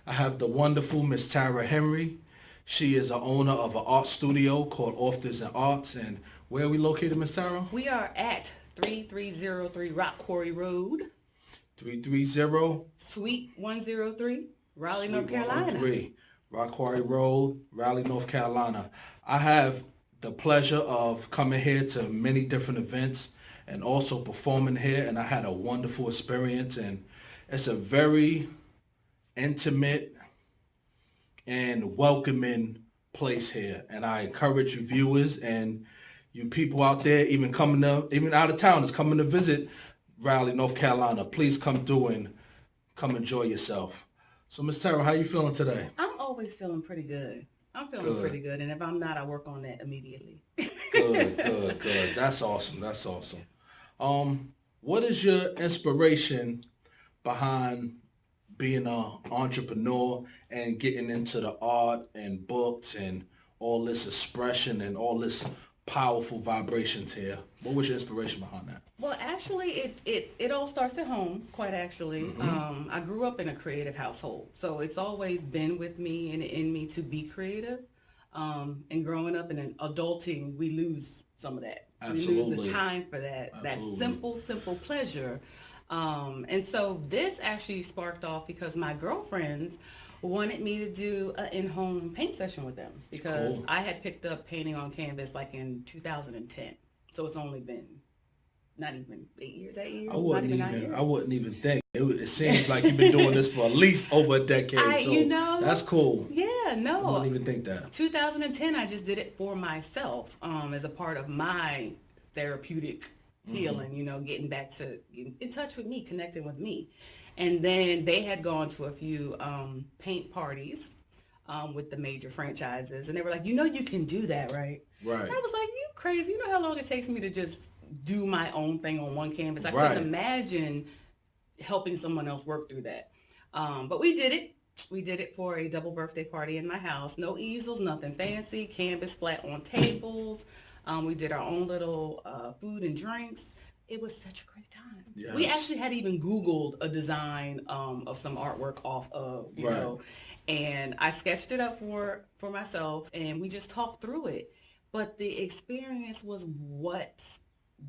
I have the wonderful Miss Tara Henry. She is a owner of an art studio called Authors and Arts. And where are we located, Miss Tara? We are at 3303 Rock Quarry Road, 330 Suite 103, Raleigh, Suite North Carolina. 103, Rock Quarry Road, Raleigh, North Carolina. I have the pleasure of coming here to many different events and also performing here, and I had a wonderful experience. And it's a very intimate and welcoming place here. And I encourage you viewers and you people out there, even even out of town, is coming to visit Raleigh, North Carolina. Please come through and come enjoy yourself. So, Miss Tara, how you feeling today? I'm always feeling pretty good. I'm feeling pretty good, and if I'm not, I work on that immediately. Good. That's awesome. That's awesome. What is your inspiration behind being an entrepreneur and getting into the art and books and all this expression and all this powerful vibrations here? What was your inspiration behind that? Well, actually, it all starts at home, quite actually. I grew up in a creative household, so it's always been with me and in me to be creative. And growing up and then adulting, we lose some of that. Absolutely. We lose the time for that, Absolutely. that simple pleasure. And so this actually sparked off because my girlfriends wanted me to do an in-home paint session with them because Cool. I had picked up painting on canvas like in 2010. So it's only been not even 8 years, not even 9 years. I wouldn't even think. It seems like you've been doing this for at least over a decade. That's cool. Yeah, no. I wouldn't even think that. 2010, I just did it for myself as a part of my therapeutic healing, getting back to getting in touch with me, connecting with me. And then they had gone to a few paint parties with the major franchises. And they were like, you can do that, right? Right. And I was like, you crazy. You know how long it takes me to just do my own thing on one canvas? I Right. couldn't imagine helping someone else work through that. But we did it. We did it for a double birthday party in my house. No easels, nothing fancy, canvas flat on tables. We did our own little food and drinks. It was such a great time. Yes. We actually had even Googled a design of some artwork off of, Right. and I sketched it up for myself, and we just talked through it. But the experience was what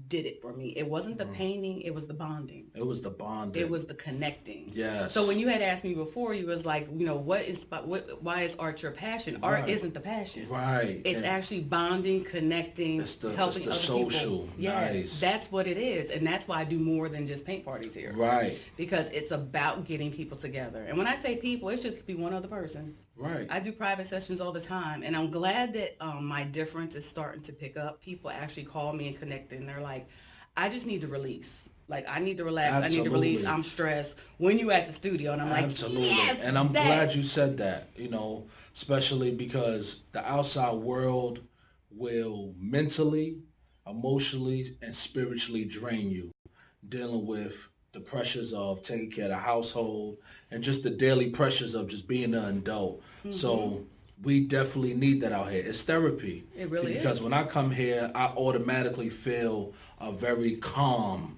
did it for me. It wasn't the painting, it was the bonding. It was the bonding. It was the connecting. Yes. So when you had asked me before, you was like, why is art your passion? Art Right. isn't the passion. Right. It's And actually bonding, connecting, helping other social. people. Yes, Nice. that's what it is. And that's why I do more than just paint parties here. Right. Because it's about getting people together. And when I say people, it should be one other person. Right. I do private sessions all the time, and I'm glad that my difference is starting to pick up. People actually call me and connect, and they're like, I just need to release. Like, I need to relax. I need to release. Absolutely. I'm stressed. When you at the studio, and I'm like, Absolutely. yes, And I'm that. glad you said that, especially because the outside world will mentally, emotionally, and spiritually drain you, dealing with the pressures of taking care of the household and just the daily pressures of just being an adult. So we definitely need that out here. It's therapy. It really Because is. when I come here, I automatically feel a very calm.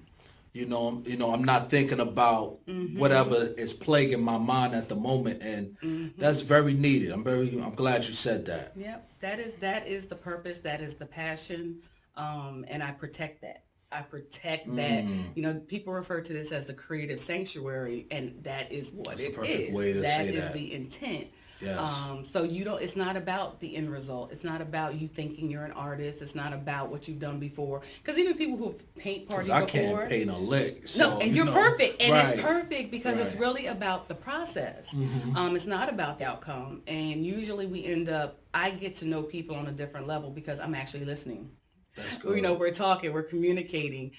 I'm not thinking about whatever is plaguing my mind at the moment, and that's very needed. I'm glad you said that. Yep, that is the purpose. That is the passion, and I protect that. I protect that. People refer to this as the creative sanctuary, and that is what That's the it perfect is. way to say That is that. the intent. Yes. So it's not about the end result. It's not about you thinking you're an artist. It's not about what you've done before. Because even people who have paint parties I before. can't paint a lick. No, So, and you're perfect. And right. it's perfect because it's Right. really about the process. It's not about the outcome. And usually I get to know people on a different level because I'm actually listening. That's good. We're talking, we're communicating.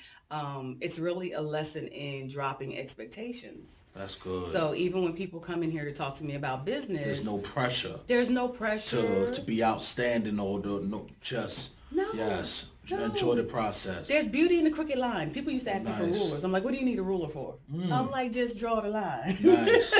It's really a lesson in dropping expectations. That's good. So even when people come in here to talk to me about business, There's no pressure there's no pressure. to be outstanding or just No, yes. no. Enjoy the process. There's beauty in the crooked line. People used to ask me for Nice. rulers. I'm like, what do you need a ruler for? I'm like, just draw the line. Nice.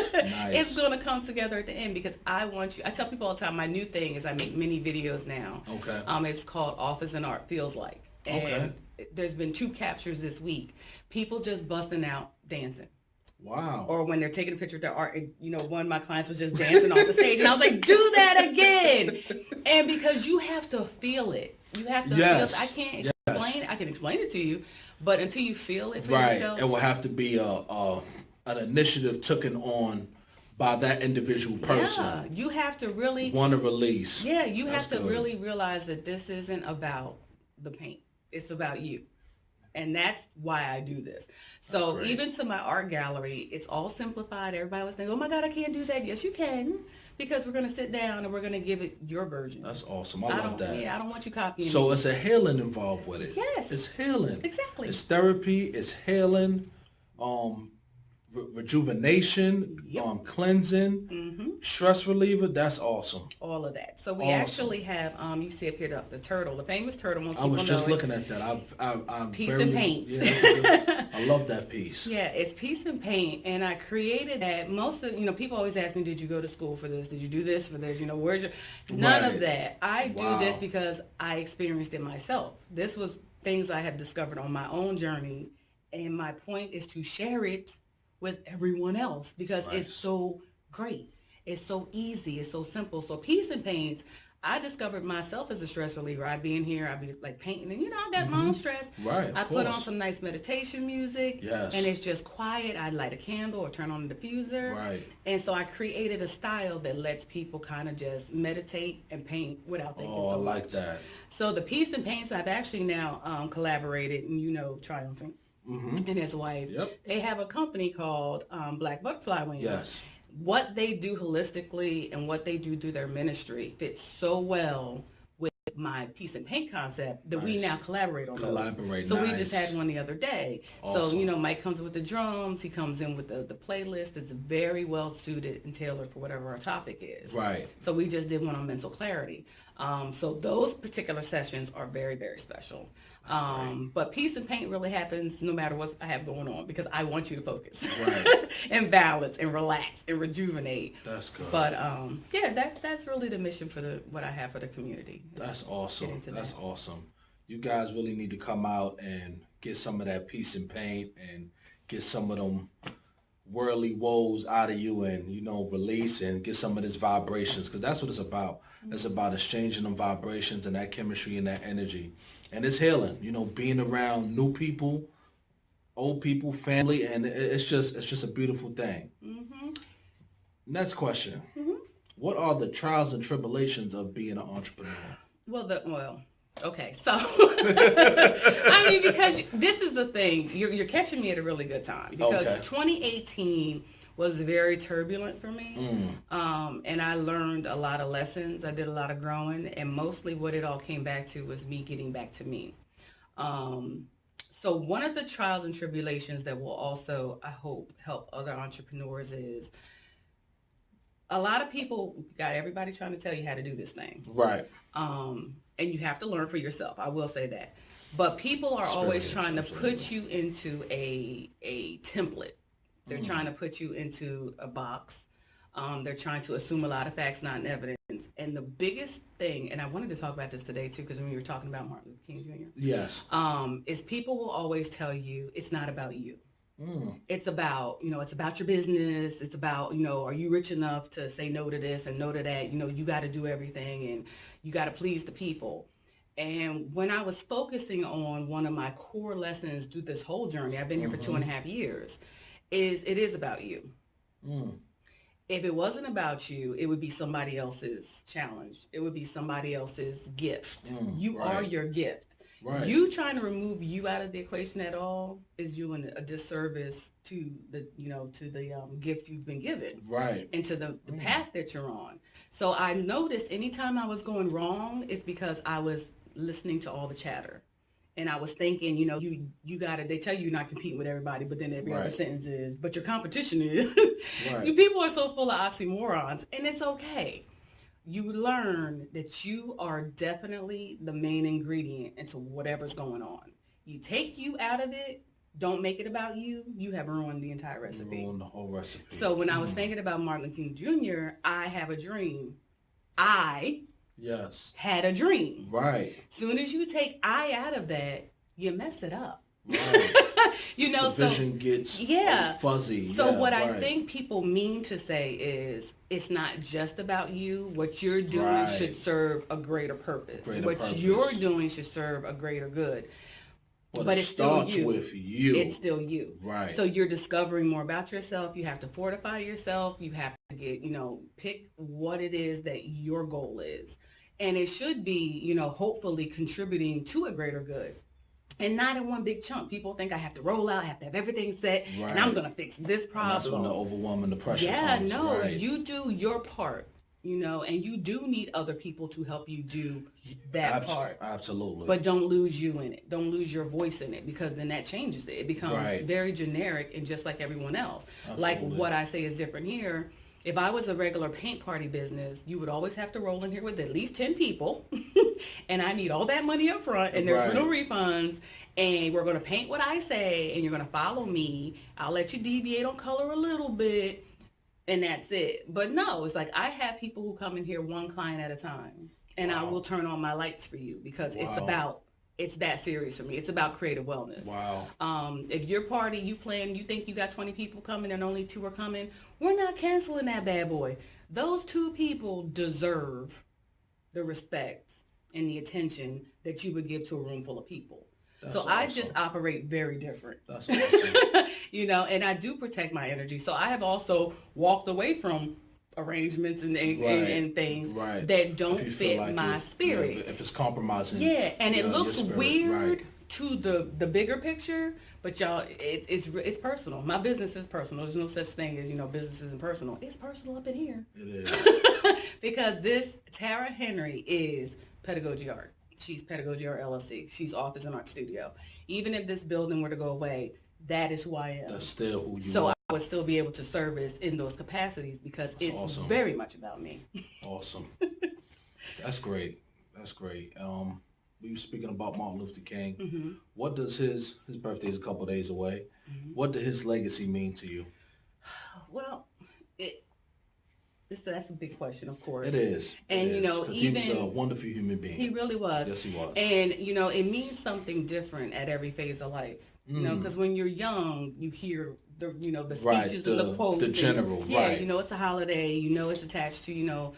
It's going to come together at the end because I tell people all the time, my new thing is I make mini videos now. Okay. It's called Authors and Art Feels Like. And there's been 2 captures this week. People just busting out dancing. Wow. Or when they're taking a picture of their art, and one of my clients was just dancing off the stage, and I was like, "Do that again!" And because you have to feel it, you have to feel it. I can't explain it. I can explain it to you, but until you feel it for yourself, it will have to be an initiative taken on by that individual person. Yeah, you have to really want to release. Yeah, you have to really realize that this isn't about the paint; it's about you. And that's why I do this. So even to my art gallery, it's all simplified. Everybody was thinking, oh my God, I can't do that. Yes, you can, because we're going to sit down and we're going to give it your version. That's awesome. I love that. Yeah, I don't want you copying So me. it's a healing involved with it. Yes. It's healing. Exactly. It's therapy. It's healing. Rejuvenation, cleansing, stress reliever. That's awesome. All of that. So we actually have, you see up here the turtle, the famous turtle. Most I was people just know looking at that. I'm Peace and Paint. Yeah, I love that piece. Yeah, it's Peace and Paint, and I created that. Most of people always ask me, did you go to school for this? Did you do this for this? Where's your? None of that. I do this because I experienced it myself. This was things I have discovered on my own journey, and my point is to share it with everyone else because it's so great. It's so easy. It's so simple. So Peace and Paints, I discovered myself as a stress reliever. I'd be in here, I'd be like painting, and I got my own stress. Right. I put on some nice meditation music. Yes. And it's just quiet. I'd light a candle or turn on the diffuser. Right. And so I created a style that lets people kind of just meditate and paint without thinking so much. Oh, I like that. So the Peace and Paints, I've actually now collaborated, and Triumphant. And his wife, they have a company called Black Butterfly Wings. Yes. What they do holistically and what they do through their ministry fits so well with my Peace and Paint concept that we now collaborate on those. So we just had one the other day. Awesome. So, Mike comes with the drums. He comes in with the playlist. It's very well suited and tailored for whatever our topic is. Right. So we just did one on mental clarity. So those particular sessions are very, very special. But Peace and Paint really happens no matter what I have going on because I want you to focus and balance and relax and rejuvenate. That's good. But that's really the mission for what I have for the community. That's awesome. That's awesome. You guys really need to come out and get some of that Peace and Paint and get some of them worldly woes out of you and release and get some of this vibrations because that's what it's about. It's about exchanging them vibrations and that chemistry and that energy. And it's healing, being around new people, old people, family, and it's just a beautiful thing. Next question. What are the trials and tribulations of being an entrepreneur? Okay, so I mean, because this is the thing, you're catching me at a really good time because 2018 was very turbulent for me, and I learned a lot of lessons. I did a lot of growing, and mostly what it all came back to was me getting back to me. So one of the trials and tribulations that will also, I hope, help other entrepreneurs is a lot of people got everybody trying to tell you how to do this thing. Right. And you have to learn for yourself. I will say that. But people are always trying to put you into a template. They're trying to put you into a box. They're trying to assume a lot of facts, not evidence. And the biggest thing, and I wanted to talk about this today too, because when we were talking about Martin Luther King Jr. Yes. Is people will always tell you it's not about you. It's about, it's about your business. It's about, are you rich enough to say no to this and no to that? You got to do everything and you got to please the people. And when I was focusing on one of my core lessons through this whole journey, I've been here for 2.5 years, it is about you. If it wasn't about you, it would be somebody else's challenge. It would be somebody else's gift. You are your gift. Right. You trying to remove you out of the equation at all is doing a disservice to the gift you've been given, right? And to the path that you're on. So I noticed anytime I was going wrong, it's because I was listening to all the chatter, and I was thinking, you got to. They tell you you're not competing with everybody, but then every other sentence is, but your competition is. You people are so full of oxymorons, and it's okay. You learn that you are definitely the main ingredient into whatever's going on. You take you out of it, don't make it about you, you have ruined the entire recipe. Ruined the whole recipe. So when I was thinking about Martin Luther King Jr., I have a dream. I had a dream. Right. Soon as you take I out of that, you mess it up. Right. You know, the vision gets fuzzy. So Yeah, what I right. think people mean to say is it's not just about you. What you're doing should serve a greater purpose. You're doing should serve a greater good. But it starts still you. with you. It's still you. Right. So you're discovering more about yourself. You have to fortify yourself. You have to get, pick what it is that your goal is. And it should be, hopefully contributing to a greater good. And not in one big chunk. People think I have to roll out, I have to have everything set, and I'm going to fix this problem. And that's when the overwhelm and the pressure comes. No, you do your part, and you do need other people to help you do that part. Absolutely. But don't lose you in it. Don't lose your voice in it, because then that changes it. It becomes very generic and just like everyone else. Absolutely. Like what I say is different here. If I was a regular paint party business, you would always have to roll in here with at least 10 people. And I need all that money up front, and there's no refunds. And we're going to paint what I say, and you're going to follow me. I'll let you deviate on color a little bit, and that's it. But no, it's like I have people who come in here one client at a time, and I will turn on my lights for you, because it's that serious for me. It's about creative wellness. Wow. If your party, you think you got 20 people coming and only 2 are coming, we're not canceling that bad boy. Those 2 people deserve the respect and the attention that you would give to a room full of people. That's so awesome. I just operate very different. That's awesome. And I do protect my energy. So I have also walked away from arrangements and things that don't fit my spirit. If it's compromising. Yeah, and it looks weird to the bigger picture, but y'all, it's personal. My business is personal. There's no such thing as, business isn't personal. It's personal up in here. It is. Because this Tara Henry is Pedagogy Art. She's Pedagogy Art LLC. She's Authors and Art Studio. Even if this building were to go away, that is who I am. That's still who you are. So I would still be able to service in those capacities, because it's very much about me. Awesome. That's great. That's great. We were speaking about Martin Luther King. Mm-hmm. What does his birthday is a couple of days away. Mm-hmm. What did his legacy mean to you? Well, that's a big question, of course. It is. And, even he was a wonderful human being. He really was. Yes, he was. And, it means something different at every phase of life. Because when you're young, you hear the speeches and the quotes. The general, it's a holiday. It's attached to,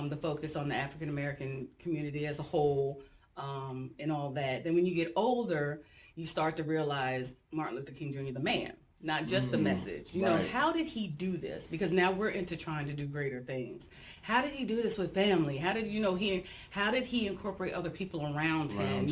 the focus on the African American community as a whole, and all that. Then when you get older, you start to realize Martin Luther King Jr., the man. Not just the message. How did he do this? Because now we're into trying to do greater things. How did he do this with family? How did how did he incorporate other people around him?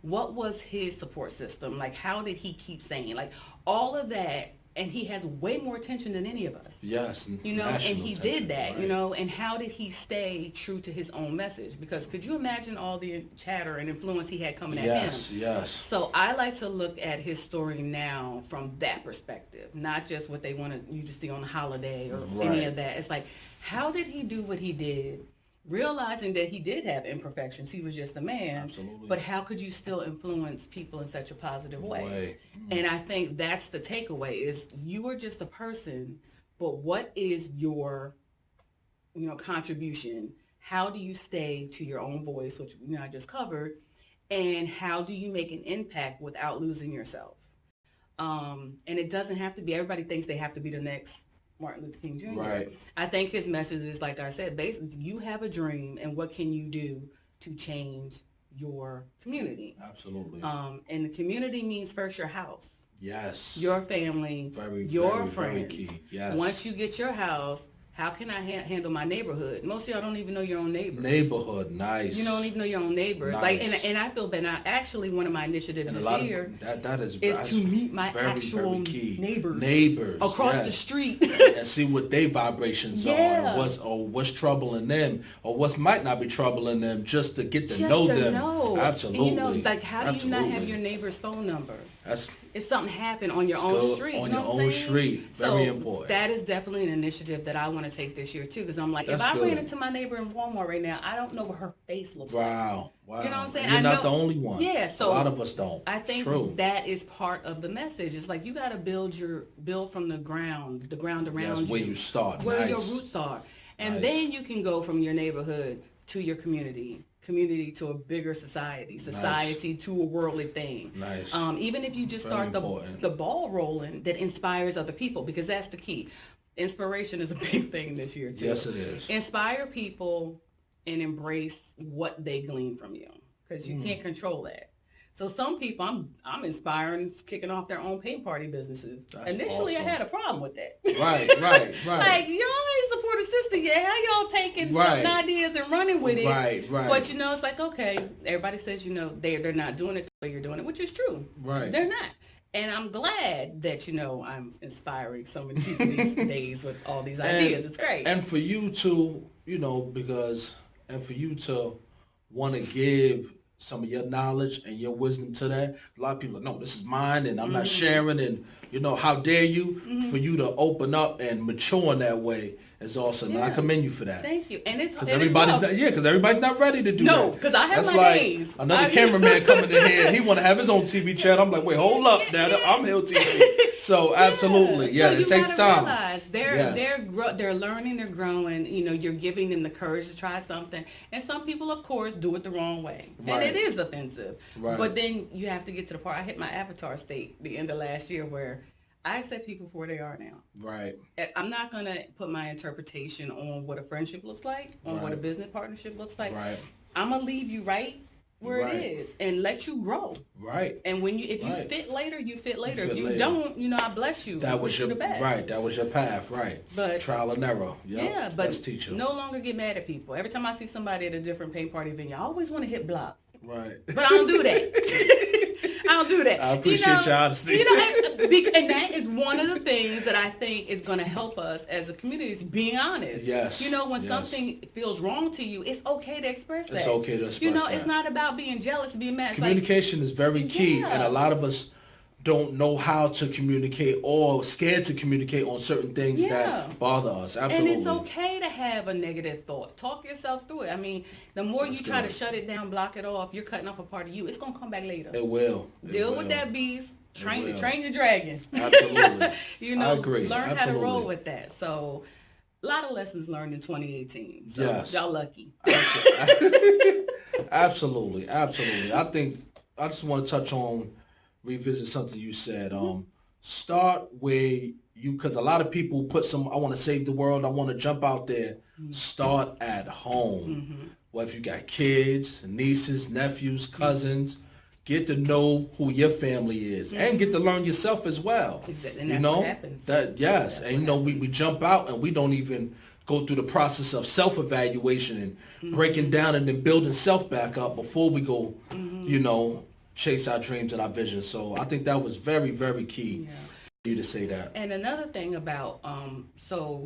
What was his support system? Like, how did he keep saying, like, all of that? And he has way more attention than any of us. Yes. And he did that, and how did he stay true to his own message? Because could you imagine all the chatter and influence he had coming at him? Yes. So I like to look at his story now from that perspective, not just what they wanted you to see on the holiday or any of that. It's like, how did he do what he did? Realizing that he did have imperfections, he was just a man. Absolutely. But how could you still influence people in such a positive way? And I think that's the takeaway: is you are just a person, but what is your, contribution? How do you stay to your own voice, which I just covered, and how do you make an impact without losing yourself? And it doesn't have to be. Everybody thinks they have to be the next Martin Luther King Jr. Right. I think his message is, like I said, basically, you have a dream, and what can you do to change your community? Absolutely. And the community means first your house. Yes. Your family, your friends. Very key. Yes. Once you get your house, how can I handle my neighborhood? Most of y'all don't even know your own neighbors. Neighborhood, nice. You don't even know your own neighbors. Nice. Like, and I feel bad. Now, actually, one of my initiatives this year is to meet my actual neighbors across the street and see what their vibrations are, or what's troubling them, or what might not be troubling them, just to get to know them. Absolutely. And, like, how do you not have your neighbor's phone number? If something happened on your own street. On your own street. Very important. That is definitely an initiative that I want to take this year, too, because I'm like, if I ran into my neighbor in Walmart right now, I don't know what her face looks like. Wow. You know what I'm saying? You're not the only one. Yeah, so a lot of us don't. I think that is part of the message. It's like you got to build from the ground around you. That's where you start. Where your roots are. And then you can go from your neighborhood to your community to a bigger society to a worldly thing. Nice. Even if you just Very start important. the ball rolling that inspires other people, because that's the key. Inspiration is a big thing this year too. Yes, it is. Inspire people and embrace what they glean from you, because you can't control that. So some people I'm inspiring kicking off their own paint party businesses. That's Initially, awesome. I had a problem with that. Right. Like, y'all ain't support a sister yet. How y'all taking Right. certain ideas and running with it? Right. But it's like, okay, everybody says, they're not doing it the way you're doing it, which is true. Right. They're not. And I'm glad that, I'm inspiring so many people these days with all these ideas. It's great. And for you to, and for you to want to give some of your knowledge and your wisdom to that, a lot of people are, no, this is mine and I'm not sharing, and how dare you? For you to open up and mature in that way is awesome. And I commend you for that. Thank you. And it's Because everybody's not ready to do that. No, because I have That's my like days. another cameraman coming in here and he want to have his own TV channel. I'm like, wait, hold up, now I'm Hill TV. So absolutely, So it takes time. Realize they're learning, they're growing. You're giving them the courage to try something. And some people, of course, do it the wrong way, and it is offensive. Right. But then you have to get to the part. I hit my avatar state the end of last year where I accept people for where they are now. Right. I'm not going to put my interpretation on what a friendship looks like, on what a business partnership looks like. Right. I'm going to leave you right where it is and let you grow. Right. And if you fit later, you fit later. If you later. don't, I bless you. That was your the best. right. That was your path. Right. But trial and error. Yep. Yeah, but that's teaching. no longer get mad at people. Every time I see somebody at a different paint party venue, I always want to hit block. Right. But I don't do that. I don't do that. I appreciate your honesty. And that is one of the things that I think is going to help us as a community is being honest. Yes. When something feels wrong to you, it's okay to express that. It's okay to express that. It's not about being jealous, being mad. Communication is very key, and a lot of us don't know how to communicate or scared to communicate on certain things that bother us. Absolutely. And it's okay to have a negative thought. Talk yourself through it. I mean, the more you try to shut it down, block it off, you're cutting off a part of you. It's going to come back later. It will. Deal with that beast. Train your dragon. Absolutely. I agree. Learn how to roll with that. So, a lot of lessons learned in 2018. So, y'all lucky. Absolutely. I think I just want to touch on, revisit something you said. Start where because a lot of people put I want to save the world, I want to jump out there. Start at home. Well, if you got kids, nieces, nephews, cousins, get to know who your family is and get to learn yourself as well. Exactly. And that's what happens. We jump out and we don't even go through the process of self-evaluation and breaking down and then building self back up before we go, chase our dreams and our visions. So I think that was very, very key for you to say that. And another thing about,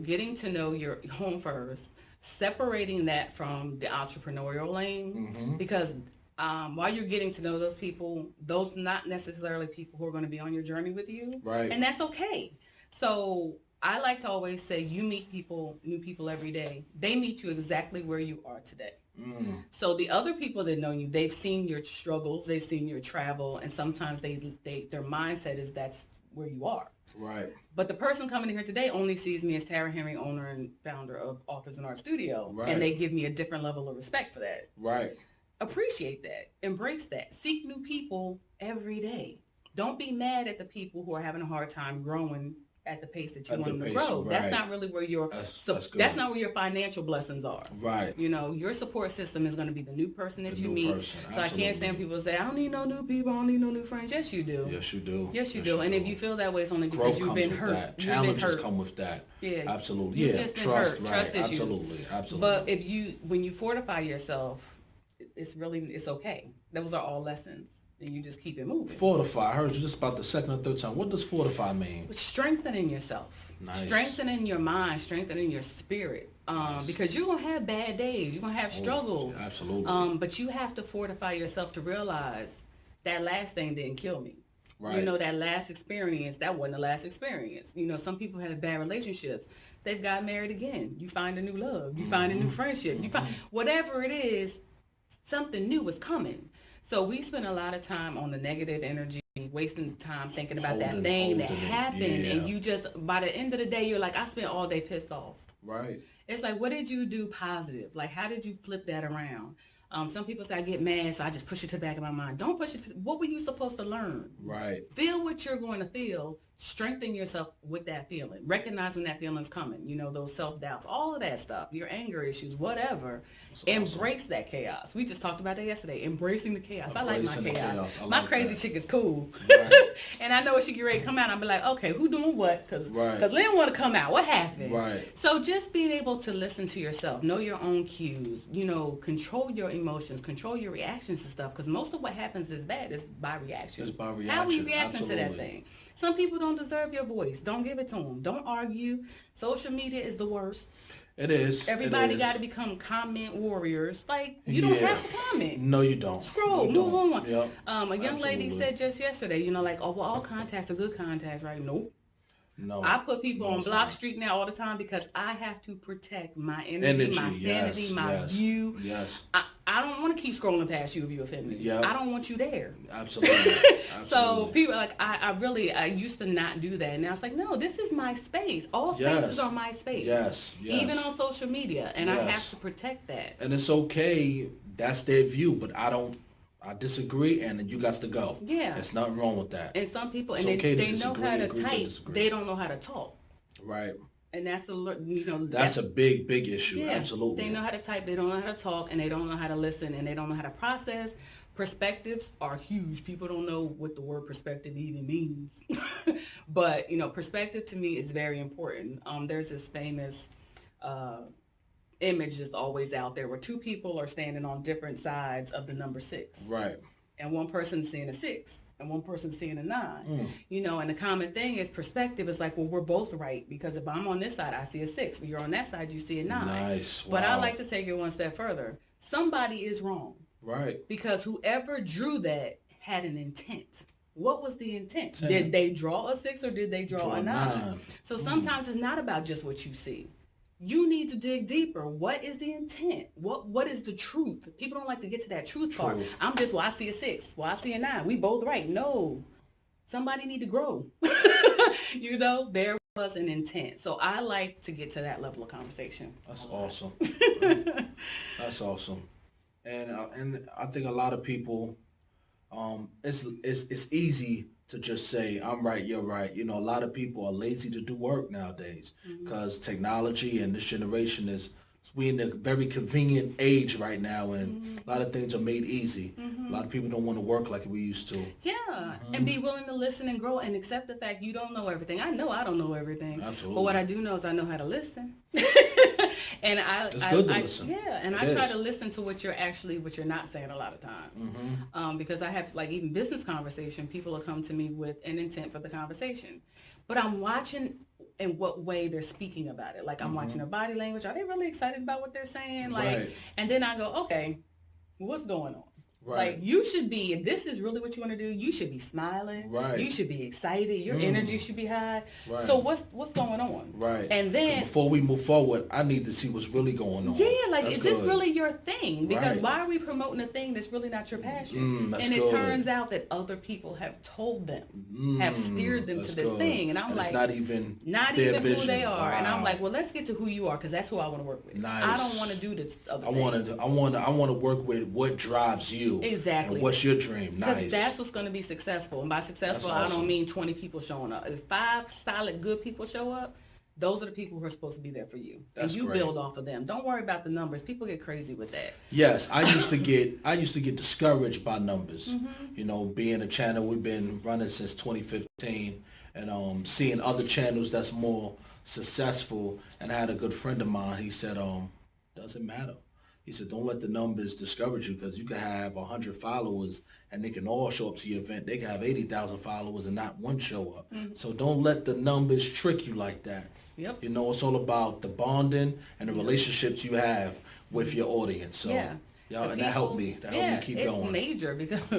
getting to know your home first, separating that from the entrepreneurial lane, because while you're getting to know those people, those not necessarily people who are going to be on your journey with you. Right. And that's okay. So I like to always say you meet new people every day. They meet you exactly where you are today. So the other people that know you, they've seen your struggles, they've seen your travel, and sometimes their mindset is that's where you are. Right. But the person coming in here today only sees me as Tara Henry, owner and founder of Authors and Art Studio. Right. And they give me a different level of respect for that. Right. Appreciate that. Embrace that. Seek new people every day. Don't be mad at the people who are having a hard time growing at the pace that you want them to grow. Right. That's not really where that's not where your financial blessings are. Right. Your support system is going to be the new person that you meet. So I can't stand people say, I don't need no new people, I don't need no new friends. Yes, you do. Yes, you do. Yes, you do. And if you feel that way, it's only because you've been hurt. Challenges come with that. Yeah. Absolutely. You've just been hurt. Right. Trust issues. Absolutely. But when you fortify yourself, it's okay. Those are all lessons. And you just keep it moving. Fortify. I heard you just about the second or third time. What does fortify mean? Strengthening yourself. Nice. Strengthening your mind. Strengthening your spirit. Because you're going to have bad days. You're going to have struggles. Absolutely. But you have to fortify yourself to realize that last thing didn't kill me. Right. That last experience, that wasn't the last experience. Some people had bad relationships. They've got married again. You find a new love. You find a new friendship. You find whatever it is, something new is coming. So we spend a lot of time on the negative energy, wasting time thinking about that thing that happened. And you just, by the end of the day, you're like, I spent all day pissed off. Right. It's like, what did you do positive? Like, how did you flip that around? Some people say I get mad, so I just push it to the back of my mind. Don't push it. What were you supposed to learn? Right. Feel what you're going to feel. Strengthen yourself with that feeling. Recognize when that feeling's coming. You know, those self-doubts, all of that stuff, your anger issues, whatever. Embrace that chaos. We just talked about that yesterday. Embracing the chaos. I like my chaos. My crazy chick is cool. Right. And I know when she get ready to come out, I'm be like, okay, who doing what? Because Lynn want to come out. What happened? Right. So just being able to listen to yourself, know your own cues, you know, control your emotions, control your reactions to stuff. Because most of what happens is bad is by reaction. It's by reaction. How we reacting to that thing? Some people don't deserve your voice. Don't give it to them. Don't argue. Social media is the worst. It is. Everybody got to become comment warriors. Like, you don't have to comment. No, you don't. Scroll, move on. Yep. A young lady said just yesterday, you know, like, oh, well, all contacts are good contacts, right? Nope. No. I put people on Block Street now all the time because I have to protect my energy, my sanity, my view. Yes. I don't want to keep scrolling past you if you offend me. Yep. I don't want you there. Absolutely. So people like, I used to not do that. And now it's like, no, this is my space. All spaces are my space. Yes. Even on social media. And I have to protect that. And it's okay. That's their view, but I disagree, and you got to go. Yeah. There's nothing wrong with that. And some people, it's and okay they know how to type, they don't know how to talk. Right. And that's that's a big issue. Yeah, absolutely. They know how to type, they don't know how to talk, and they don't know how to listen, and they don't know how to process. Perspectives are huge. People don't know what the word perspective even means. But, you know, perspective to me is very important. There's this famous image that's always out there where two people are standing on different sides of the number 6. Right. And one person's seeing a 6 and one person's seeing a 9. You know, and the common thing is perspective is like, well, we're both right, because if I'm on this side, I see a 6. If you're on that side, you see a 9. Nice. Wow. But I like to take it one step further. Somebody is wrong. Right. Because whoever drew that had an intent. What was the intent? 10. Did they draw a 6 or did they draw a 9? So sometimes it's not about just what you see. You need to dig deeper. What is the intent? What is the truth? People don't like to get to that truth part. I'm just, well, I see a 6. Well, I see a 9. We both right. No. Somebody need to grow. You know, there was an intent. So I like to get to that level of conversation. That's awesome. That's awesome. And I think a lot of people, it's easy to just say, I'm right, you're right. You know, a lot of people are lazy to do work nowadays because technology and this generation we're in a very convenient age right now, and a lot of things are made easy. A lot of people don't want to work like we used to. Yeah, and be willing to listen and grow and accept the fact you don't know everything. I know I don't know everything. Absolutely. But what I do know is I know how to listen. And it's good to listen. Yeah, and I try to listen to what you're not saying a lot of times. Because I have, like, even business conversation, people will come to me with an intent for the conversation. But I'm watching in what way they're speaking about it. Like, I'm watching their body language. Are they really excited about what they're saying? Like, and then I go, okay, what's going on? Right. Like, you should be, if this is really what you want to do, you should be smiling. Right. You should be excited. Your energy should be high. Right. So what's going on? Right. And then before we move forward, I need to see what's really going on. Yeah, like, is this really your thing? Because why are we promoting a thing that's really not your passion? And it turns out that other people have told them, have steered them to this thing. And I'm like, it's not even who they are. Wow. And I'm like, well, let's get to who you are, because that's who I want to work with. Nice. I don't want to do this other thing. I want to work with what drives you. Exactly. And what's your dream? Nice. Because that's what's going to be successful. And by successful, I don't mean 20 people showing up. If 5 solid good people show up, those are the people who are supposed to be there for you. That's and you great. Build off of them. Don't worry about the numbers. People get crazy with that. Yes, I used to get discouraged by numbers. You know, being a channel we've been running since 2015, and seeing other channels that's more successful. And I had a good friend of mine. He said, doesn't matter. He said, don't let the numbers discourage you, because you can have 100 followers and they can all show up to your event. They can have 80,000 followers and not one show up. So don't let the numbers trick you like that. Yep. You know, it's all about the bonding and the relationships you have with your audience. So, and that helped me. That helped me keep going. It's major because,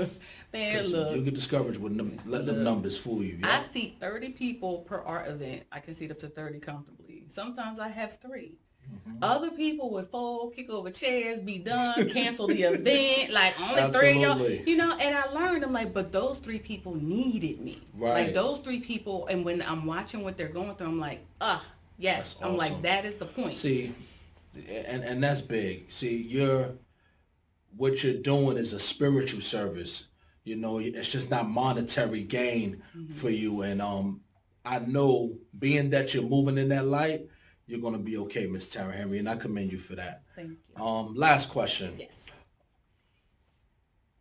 man, look. You get discouraged with letting the numbers fool you. I see 30 people per art event. I can seat up to 30 comfortably. Sometimes I have 3. Other people would fall, kick over chairs, be done, cancel the event, like only 3 of y'all, you know, and I learned, I'm like, but those 3 people needed me. Like, those 3 people, and when I'm watching what they're going through, I'm like, yes. I'm like, that is the point. See, and that's big. See, what you're doing is a spiritual service. It's just not monetary gain for you. And I know, being that you're moving in that light, you're gonna be okay, Miss Tara Henry, and I commend you for that. Thank you. Last question. Yes.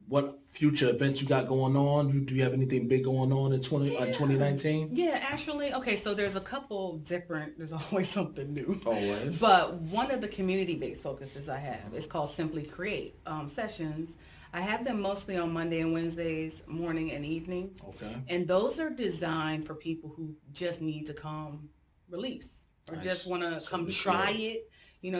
What future events you got going on? Do you have anything big going on in 2019? Yeah, actually, okay, so there's a couple different, there's always something new. Always. But one of the community-based focuses I have is called Simply Create sessions. I have them mostly on Monday and Wednesdays, morning and evening. Okay. And those are designed for people who just need to come release or Nice. just want to come Simply try Create. it.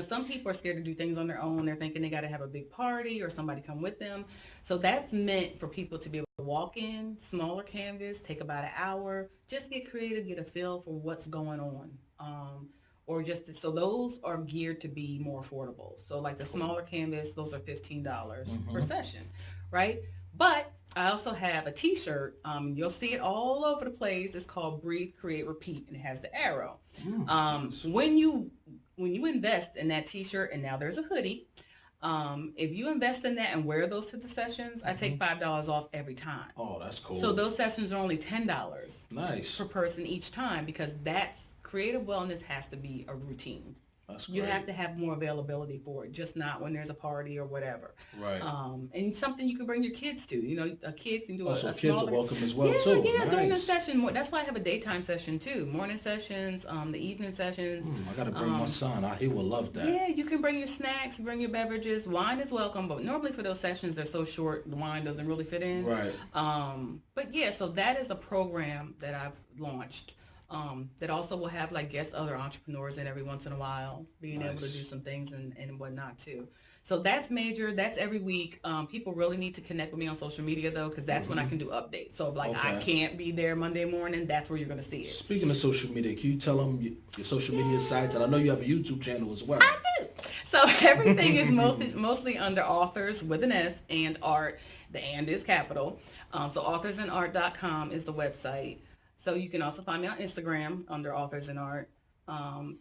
Some people are scared to do things on their own. They're thinking they got to have a big party or somebody come with them. So that's meant for people to be able to walk in, smaller canvas, take about an hour, just get creative, get a feel for what's going on. So those are geared to be more affordable. So like the smaller canvas, those are $15 per session, right? But I also have a t-shirt. You'll see it all over the place. It's called Breathe, Create, Repeat, and it has the arrow. When you invest in that t-shirt, and now there's a hoodie, if you invest in that and wear those to the sessions, I take $5 off every time. Oh, that's cool. So those sessions are only $10 Nice. per person each time, because that's creative wellness has to be a routine. That's You great. have to have more availability for it, just not when there's a party or whatever. Right. And something you can bring your kids to. A kid can do Also, a kids smaller. are welcome as well, Yeah, too. yeah, during the Nice. session. That's why I have a daytime session too. Morning sessions, the evening sessions. I gotta bring my son. He will love that. Yeah, you can bring your snacks, bring your beverages. Wine is welcome, but normally for those sessions, they're so short, the wine doesn't really fit in. Right. But yeah, so that is a program that I've launched. That also will have guest other entrepreneurs in every once in a while, being able to Nice. do some things and whatnot too. So that's major. That's every week. People really need to connect with me on social media though, because that's when I can do updates. So I Okay. can't be there Monday morning, that's where you're going to see it. Speaking of social media, can you tell them your social media sites? And I know you have a YouTube channel as well. So everything is mostly under Authors with an S and Art. The and is capital. So authorsandart.com is the website. So you can also find me on Instagram under Authors and Art.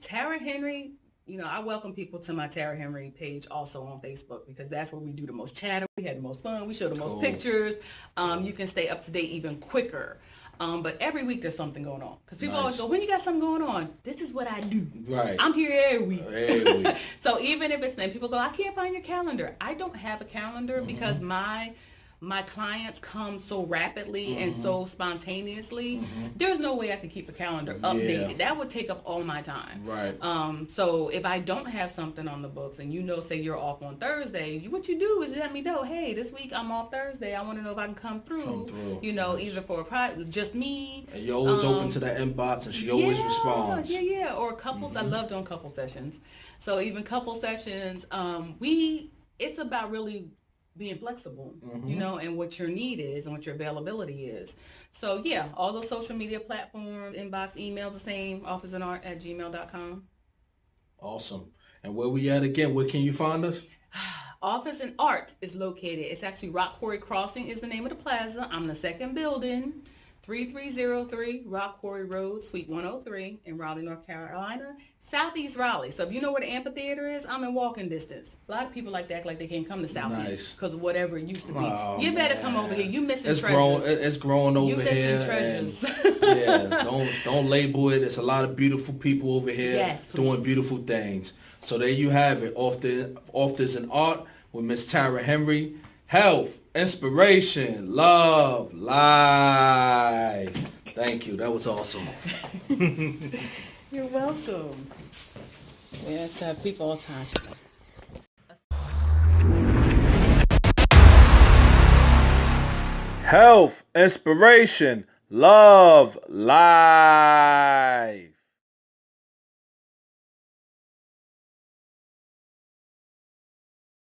Tara Henry, I welcome people to my Tara Henry page also on Facebook, because that's where we do the most chatter. We had the most fun. We show the most Cool. pictures. You can stay up to date even quicker. But every week there's something going on. Because people always Nice. go, when you got something going on? This is what I do. Right. I'm here every week. Every week. So even if it's, and people go, I can't find your calendar. I don't have a calendar because my clients come so rapidly and so spontaneously. There's no way I can keep a calendar updated. Yeah. That would take up all my time. Right. So if I don't have something on the books and say you're off on Thursday, what you do is let me know, hey, this week I'm off Thursday. I want to know if I can come through. Nice. Either for a project, just me. And you're always open to that inbox, and she always responds. Yeah. Or couples. I love doing couple sessions. So even couple sessions, it's about really being flexible, and what your need is and what your availability is. So yeah, all those social media platforms, inbox, emails, the same, authorsandart@gmail.com. Awesome. And where we at again? Where can you find us? Authors and Art is located. It's actually Rock Quarry Crossing is the name of the plaza. I'm the second building, 3303 Rock Quarry Road, Suite 103 in Raleigh, North Carolina, Southeast Raleigh. So if you know where the amphitheater is, I'm in walking distance. A lot of people like to act like they can't come to Southeast Nice. because of whatever it used to be. Oh, You better man. come over here. You missing It's treasures. it's growing over You here. missing treasures. And, yeah, don't label it. There's a lot of beautiful people over here Yes, doing please. beautiful things. So there you have it. Authors and Art with Miss Tara Henry. Health, inspiration, love, life. Thank you. That was awesome. You're welcome. Yes, people all the time. Health, inspiration, love, life.